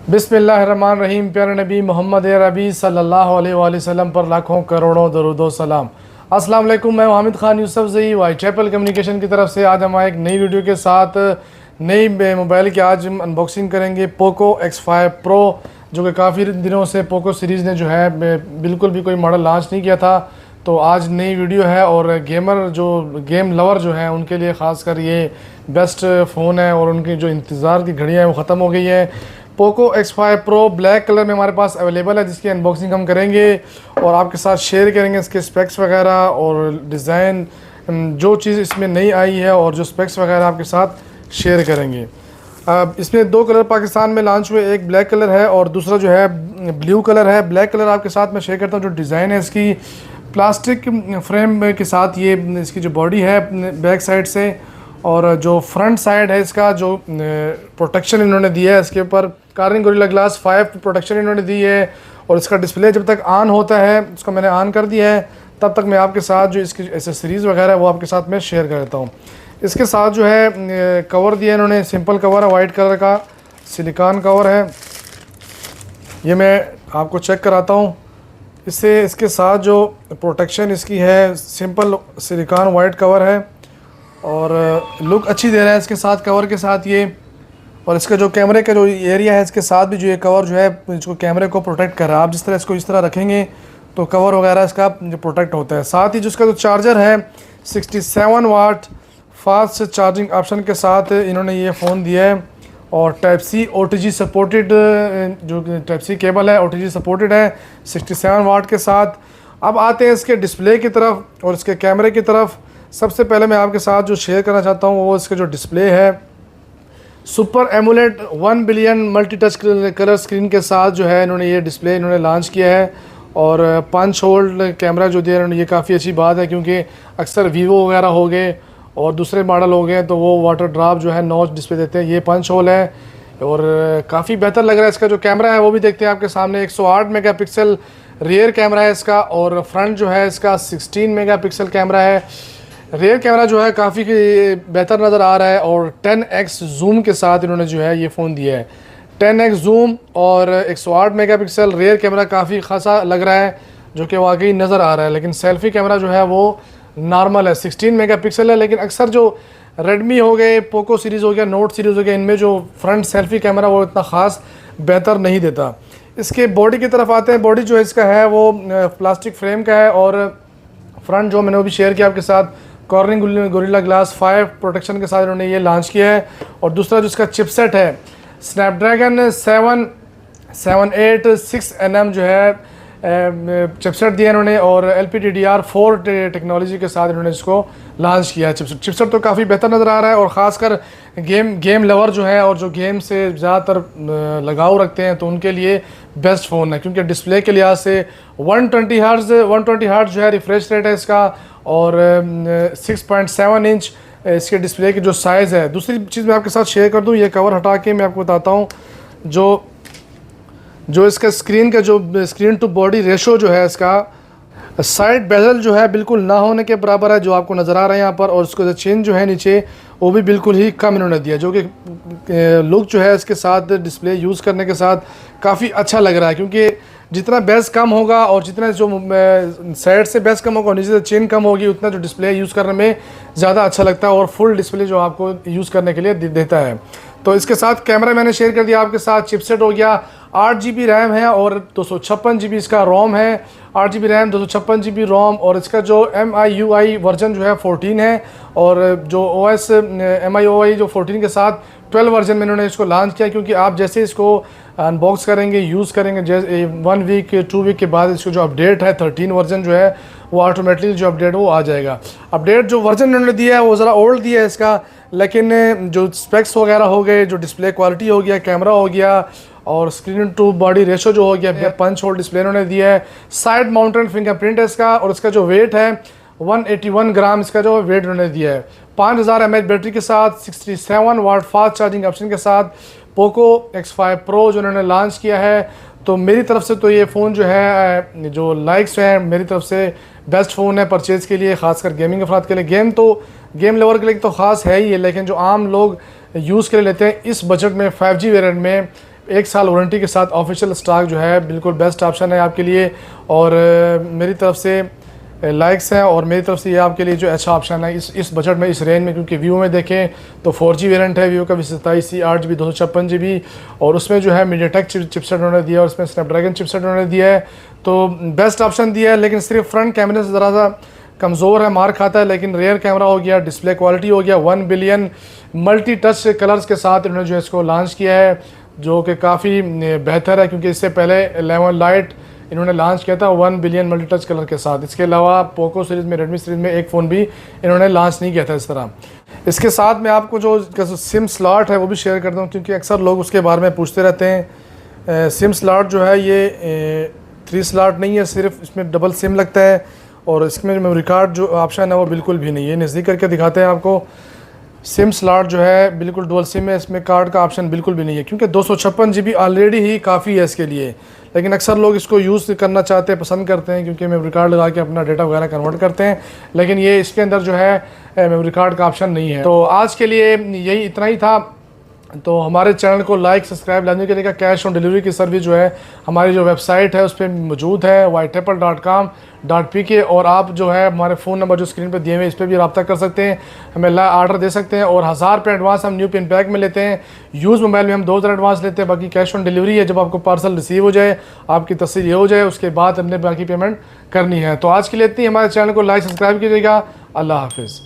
बिस्मिल्लाहिर्रहमानिर्रहीम। प्यारे नबी मोहम्मद अरबी सल्लल्लाहु अलैहि वसल्लम पर लाखों करोड़ों दरूदो सलाम। अस्सलाम वालेकुम, मैं Hamid Khan Yousafzai Y chapel communication की तरफ से आज हम एक नई वीडियो के साथ नई मोबाइल की आज हम अनबॉक्सिंग करेंगे पोको X5 प्रो, जो कि काफ़ी दिनों से पोको सीरीज़ ने जो है बिल्कुल भी कोई मॉडल लॉन्च नहीं किया था। तो आज नई वीडियो है और गेमर जो गेम लवर जो हैं उनके लिए ख़ासकर ये बेस्ट फ़ोन है और उनकी जो इंतज़ार की घड़ियाँ हैं वो ख़त्म हो गई है। Poco X5 pro black colour में हमारे पास अवेलेबल है, जिसकी अनबॉक्सिंग हम करेंगे और आपके साथ शेयर करेंगे इसके स्पेक्स वगैरह और डिज़ाइन, जो चीज़ इसमें नई आई है और जो स्पेक्स वगैरह आपके साथ शेयर करेंगे। इसमें दो कलर पाकिस्तान में लॉन्च हुए, एक ब्लैक कलर है और दूसरा जो है ब्लू कलर है। ब्लैक कलर आपके साथ मैं शेयर करता हूँ। जो डिज़ाइन है इसकी प्लास्टिक फ्रेम के साथ, ये इसकी जो बॉडी है बैक साइड से और जो फ्रंट साइड है इसका जो प्रोटेक्शन इन्होंने दिया है, इसके ऊपर कार्निंग गोरिल्ला ग्लास 5 प्रोटेक्शन इन्होंने दी है। और इसका डिस्प्ले जब तक ऑन होता है, इसको मैंने ऑन कर दिया है, तब तक मैं आपके साथ जो इसकी एसेसरीज़ वगैरह है वो आपके साथ मैं शेयर कर देता हूँ। इसके साथ जो है कवर दिया इन्होंने, सिंपल कवर है, वाइट कलर का सिलिकॉन कवर है। ये मैं आपको चेक कराता हूँ। इसके साथ जो प्रोटेक्शन इसकी है, सिंपल सिलिकॉन वाइट कवर है और लुक अच्छी दे रहा है इसके साथ कवर के साथ ये। और इसका जो कैमरे का जो एरिया है, इसके साथ भी जो ये कवर जो है इसको कैमरे को प्रोटेक्ट कर रहा है। आप जिस तरह इसको इस तरह रखेंगे तो कवर वगैरह इसका जो प्रोटेक्ट होता है। साथ ही जो इसका जो चार्जर है 67 वाट फास्ट चार्जिंग ऑप्शन के साथ इन्होंने ये फ़ोन दिया है और टाइप सी OTG सपोर्टेड, जो टाइप सी केबल है OTG सपोर्टेड है 67 वाट के साथ। अब आते हैं इसके डिस्प्ले की तरफ और इसके कैमरे की तरफ। सबसे पहले मैं आपके साथ जो शेयर करना चाहता हूँ वो इसका जो डिस्प्ले है, super emulate 1 billion multi touch colour screen के साथ जो है इन्होंने ये डिस्प्ले इन्होंने लॉन्च किया है। और 5 होल्ड कैमरा जो दिया इन्होंने, ये काफ़ी अच्छी बात है क्योंकि अक्सर वीवो वगैरह हो गए और दूसरे मॉडल हो गए तो वो वाटर ड्रॉप जो है नॉच डिस्प्ले देते हैं। ये 5 होल है और काफ़ी बेहतर लग रहा है। इसका जो कैमरा है वो भी देखते हैं आपके सामने। 108 मेगापिक्सल रियर कैमरा है इसका और फ्रंट जो है इसका 16 मेगापिक्सल कैमरा है। रियर कैमरा जो है काफ़ी बेहतर नज़र आ रहा है और 10x जूम के साथ इन्होंने जो है ये फ़ोन दिया है। 10x जूम और 108 मेगापिक्सल रियर कैमरा काफ़ी खासा लग रहा है, जो कि वाकई नज़र आ रहा है। लेकिन सेल्फ़ी कैमरा जो है वो नॉर्मल है, 16 मेगापिक्सल है। लेकिन अक्सर जो रेडमी हो गए, पोको सीरीज़ हो गया, नोट सीरीज़ हो गया, इनमें जो फ्रंट सेल्फ़ी कैमरा वो इतना ख़ास बेहतर नहीं देता। इसके बॉडी की तरफ आते हैं। बॉडी जो इसका है वो प्लास्टिक फ्रेम का है और फ्रंट जो मैंने वो भी शेयर किया आपके साथ, कार्निंग गोरिल्ला ग्लास 5 प्रोटेक्शन के साथ इन्होंने ये लॉन्च किया है। और दूसरा जो इसका चिपसेट है स्नैपड्रैगन 786nm जो है चिपसेट दिया इन्होंने और LPDDR4 टेक्नोलॉजी के साथ इन्होंने इसको लॉन्च किया है। चिपसेट तो काफ़ी बेहतर नज़र आ रहा है और ख़ासकर गेम लवर जो है और जो गेम से ज़्यादातर लगाव रखते हैं तो उनके लिए बेस्ट फ़ोन है, क्योंकि डिस्प्ले के लिहाज से 120 हर्ट्ज़ जो है रिफ्रेश रेट है इसका और 6.7 इंच इसके डिस्प्ले की जो साइज़ है। दूसरी चीज़ मैं आपके साथ शेयर कर दूं, ये कवर हटा के मैं आपको बताता हूं, जो इसका स्क्रीन का जो स्क्रीन टू बॉडी रेशो जो है, इसका साइड बेजल जो है बिल्कुल ना होने के बराबर है, जो आपको नज़र आ रहा है यहाँ पर। और उसको जो चेन जो है नीचे वो भी बिल्कुल ही कम इन्होंने दिया, जो कि लुक जो है इसके साथ डिस्प्ले यूज़ करने के साथ काफ़ी अच्छा लग रहा है। क्योंकि जितना बेस कम होगा और जितना जो साइड से बेस कम होगा और नीचे से चेन कम होगी, उतना जो डिस्प्ले यूज़ करने में ज़्यादा अच्छा लगता है और फुल डिस्प्ले जो आपको यूज़ करने के लिए देता है। तो इसके साथ कैमरा मैंने शेयर कर दिया आपके साथ। चिपसेट हो गया, 8 GB रैम है और 256 GB इसका रोम है। 8 GB रैम, 256 GB रोम और इसका जो MIUI वर्जन जो है 14 है और जो OS MIUI जो 14 के साथ 12 वर्जन में इन्होंने इसको लॉन्च किया। क्योंकि आप जैसे इसको अनबॉक्स करेंगे, यूज़ करेंगे, जैसे 1 वीक 2 वीक के बाद इसको जो अपडेट है 13 वर्जन जो है वो ऑटोमेटिकली जो अपडेट वो आ जाएगा। अपडेट जो वर्जन इन्होंने दिया है वो ज़रा ओल्ड दिया है इसका, लेकिन जो स्पेक्स वगैरह हो गए, जो डिस्प्ले क्वालिटी हो गया, कैमरा हो गया और स्क्रीन टू बॉडी रेशो जो हो गया, 5 होल्ड डिस्प्ले इन्होंने दिया है। साइड माउंटेड फिंगरप्रिंट है इसका और इसका जो वेट है 181 ग्राम इसका जो वेट उन्होंने दिया है। 5000 mAh बैटरी के साथ 67 वाट फास्ट चार्जिंग ऑप्शन के साथ पोको X5 प्रो जो उन्होंने लॉन्च किया है। तो मेरी तरफ से तो ये फ़ोन जो है, जो लाइक्स हैं, मेरी तरफ से बेस्ट फ़ोन है परचेज़ के लिए, ख़ासकर गेमिंग अफराद के लिए। गेम लेवर के लिए तो ख़ास है ही है, लेकिन जो आम लोग यूज़ के लिए लेते हैं इस बजट में 5G वेरिएंट में 1 साल वारंटी के साथ ऑफिशियल स्टॉक जो है बिल्कुल बेस्ट ऑप्शन है आपके लिए। और मेरी तरफ से लाइक्स हैं और मेरी तरफ से ये आपके लिए जो अच्छा ऑप्शन है इस बजट में, इस रेंज में, क्योंकि वीवो में देखें तो 4G वेरिएंट है वीवो का V27C 8GB 256GB और उसमें जो है मीडियाटेक चिपसेट उन्होंने दिया और उसमें स्नैपड्रैगन चिपसेट उन्होंने दिया है, तो बेस्ट ऑप्शन दिया है। लेकिन सिर्फ फ्रंट कैमरे से ज़रा सा कमज़ोर है, मार खाता है, लेकिन रेयर कैमरा हो गया, डिस्प्ले क्वालिटी हो गया, 1 बिलियन मल्टी टच कलर्स के साथ इन्होंने जो इसको लॉन्च किया है, जो कि काफ़ी बेहतर है, क्योंकि इससे पहले 11 लाइट इन्होंने लॉन्च किया था 1 बिलियन मल्टी टच कलर के साथ। इसके अलावा पोको सीरीज़ में, रेडमी सीरीज़ में एक फ़ोन भी इन्होंने लॉन्च नहीं किया था इस तरह। इसके साथ मैं आपको जो सिम स्लॉट है वो भी शेयर करता हूँ, क्योंकि अक्सर लोग उसके बारे में पूछते रहते हैं। सिम स्लॉट जो है ये 3 स्लॉट नहीं है, सिर्फ इसमें डबल सिम लगता है और इसमें मेमोरी कार्ड जो ऑप्शन है वो बिल्कुल भी नहीं है। नज़दीक करके दिखाते हैं आपको, सिम स्लॉट जो है बिल्कुल डुअल सिम है, इसमें कार्ड का ऑप्शन बिल्कुल भी नहीं है, क्योंकि 256GB ऑलरेडी ही काफ़ी है इसके लिए। लेकिन अक्सर लोग इसको यूज़ करना चाहते हैं, पसंद करते हैं, क्योंकि मेमोरी कार्ड लगा के अपना डेटा वगैरह कन्वर्ट करते हैं, लेकिन ये इसके अंदर जो है मेमोरी कार्ड का ऑप्शन नहीं है। तो आज के लिए यही इतना ही था। तो हमारे चैनल को लाइक सब्सक्राइब लाने के लिए कैश ऑन डिलीवरी की सर्विस जो है हमारी जो वेबसाइट है उस पर मौजूद है whiteapple.com.pk, और आप जो है हमारे फ़ोन नंबर जो स्क्रीन पर दिए हुए इस पर भी रब्ता कर सकते हैं, हमें ऑर्डर दे सकते हैं। और 1000 रुपये एडवांस हम न्यू पिन पैक में लेते हैं, यूज़ मोबाइल में हम 2000 एडवांस लेते हैं, बाकी कैश ऑन डिलीवरी है। जब आपको पार्सल रिसीव हो जाए, आपकी तस्दीक हो जाए, उसके बाद हमने बाकी पेमेंट करनी है। तो आज के लिए इतनी। हमारे चैनल को लाइक सब्सक्राइब कीजिएगा। अल्लाह हाफिज़।